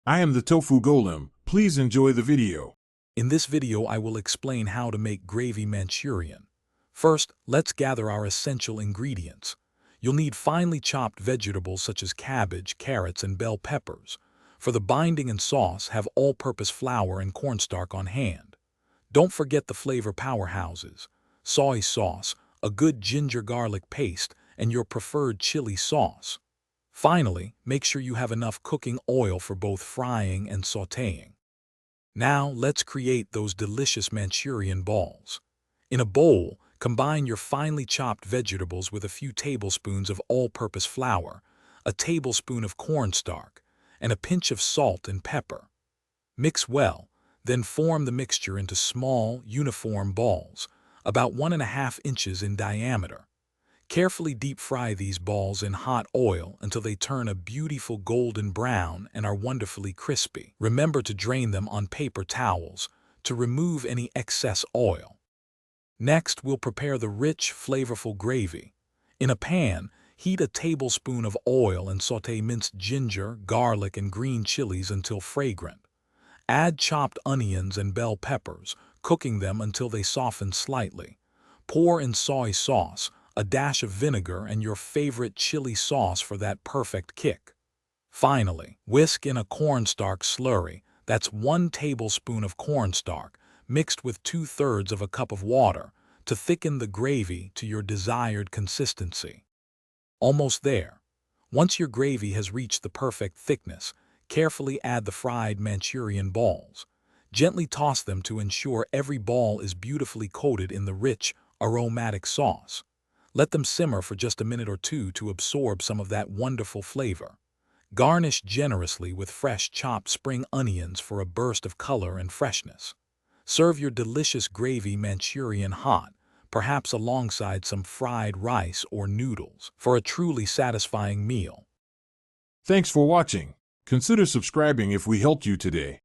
I am the Tofu Golem. Please enjoy the video. In this video, I will explain how to make gravy Manchurian. First, let's gather our essential ingredients. You'll need finely chopped vegetables such as cabbage, carrots, and bell peppers. For the binding and sauce, have all-purpose flour and cornstarch on hand. Don't forget the flavor powerhouses: soy sauce, a good ginger garlic paste, and your preferred chili sauce. Finally, make sure you have enough cooking oil for both frying and sautéing. Now, let's create those delicious Manchurian balls. In a bowl, combine your finely chopped vegetables with a few tablespoons of all-purpose flour, a tablespoon of cornstarch, and a pinch of salt and pepper. Mix well, then form the mixture into small, uniform balls, about 1.5 inches in diameter. Carefully deep fry these balls in hot oil until they turn a beautiful golden brown and are wonderfully crispy. Remember to drain them on paper towels to remove any excess oil. Next, we'll prepare the rich, flavorful gravy. In a pan, heat a tablespoon of oil and sauté minced ginger, garlic, and green chilies until fragrant. Add chopped onions and bell peppers, cooking them until they soften slightly. Pour in soy sauce, a dash of vinegar, and your favorite chili sauce for that perfect kick. Finally, whisk in a cornstarch slurry. That's 1 tablespoon of cornstarch mixed with 2/3 of a cup of water to thicken the gravy to your desired consistency. Almost there. Once your gravy has reached the perfect thickness, carefully add the fried Manchurian balls. Gently toss them to ensure every ball is beautifully coated in the rich, aromatic sauce. Let them simmer for just a minute or two to absorb some of that wonderful flavor. Garnish generously with fresh chopped spring onions for a burst of color and freshness. Serve your delicious gravy Manchurian hot, perhaps alongside some fried rice or noodles, for a truly satisfying meal. Thanks for watching. Consider subscribing if we helped you today.